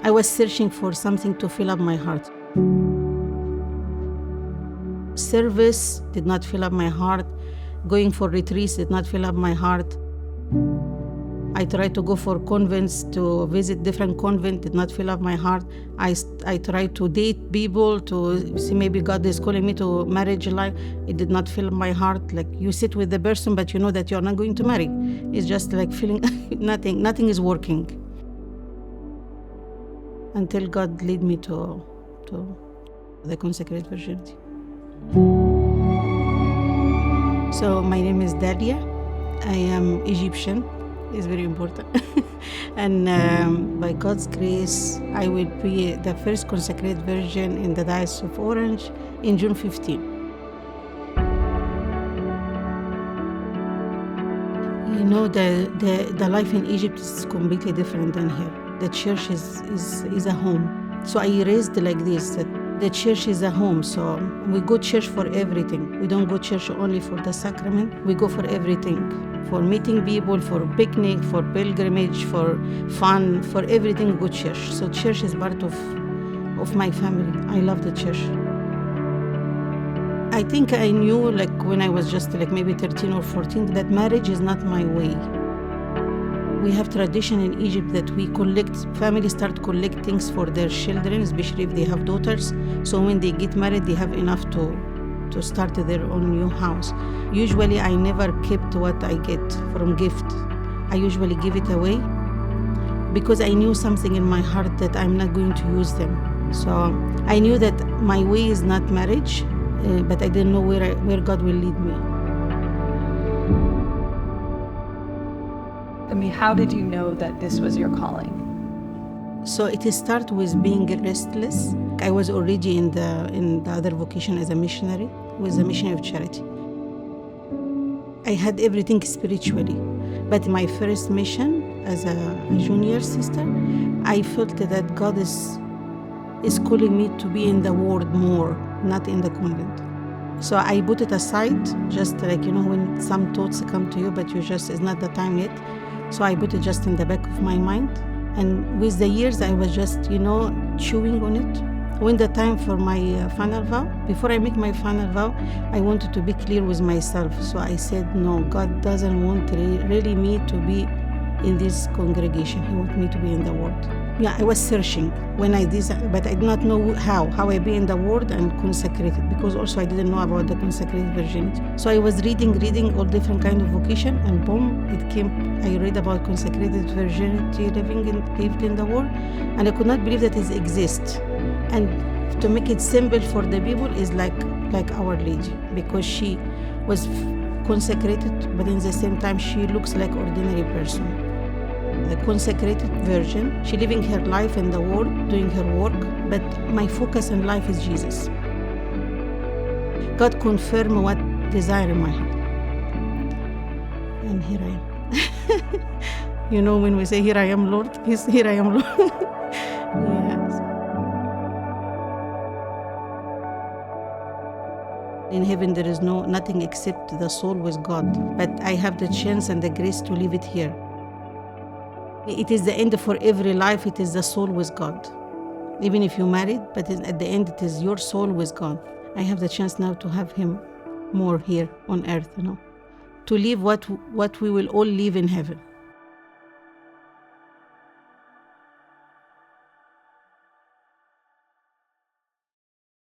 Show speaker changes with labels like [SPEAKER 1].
[SPEAKER 1] I was searching for something to fill up my heart. Service did not fill up my heart. Going for retreats did not fill up my heart. I tried to go for convents, to visit different convents, did not fill up my heart. I tried to date people, to see maybe God is calling me to marriage life. It did not fill up my heart. Like, you sit with the person, but you know that you're not going to marry. It's just like feeling nothing is working. Until God led me to the Consecrated Virginity. So my name is Dalia. I am Egyptian. It's very important. And by God's grace, I will be the first consecrated virgin in the Diocese of Orange in June 15. You know, the life in Egypt is completely different than here. The church is a home. So I raised like this, that the church is a home. So we go to church for everything. We don't go to church only for the sacrament. We go for everything. For meeting people, for picnic, for pilgrimage, for fun, for everything, good church. So church is part of my family. I love the church. I think I knew, like when I was just like maybe 13 or 14, that marriage is not my way. We have tradition in Egypt that families start collect things for their children, especially if they have daughters. So when they get married, they have enough to start their own new house. Usually I never kept what I get from gift. I usually give it away because I knew something in my heart that I'm not going to use them. So I knew that my way is not marriage, but I didn't know where God will lead me.
[SPEAKER 2] I mean, how did you know that this was your calling?
[SPEAKER 1] So it started with being restless. I was already in the other vocation as a missionary, with a mission of charity. I had everything spiritually, but my first mission as a junior sister, I felt that God is calling me to be in the world more, not in the convent. So I put it aside, just like, when some thoughts come to you, but it's not the time yet. So I put it just in the back of my mind. And with the years, I was just, chewing on it. When the time for my final vow, before I make my final vow, I wanted to be clear with myself. So I said, no, God doesn't want really me to be in this congregation. He wants me to be in the world. Yeah, I was searching when I did, but I did not know how I be in the world and consecrated, because also I didn't know about the consecrated virginity. So I was reading all different kind of vocation, and boom, it came. I read about consecrated virginity lived in the world, and I could not believe that it exists. And to make it simple for the people is like Our Lady, because she was consecrated, but in the same time she looks like ordinary person. The consecrated virgin, she living her life in the world, doing her work, but my focus in life is Jesus. God confirmed what desire in my heart. And here I am. When we say, here I am, Lord, here I am, Lord. Yes. In heaven, there is nothing except the soul with God. But I have the chance and the grace to live it here. It is the end for every life. It is the soul with God. Even if you're married, but at the end, it is your soul with God. I have the chance now to have Him more here on earth, to live what we will all live in heaven.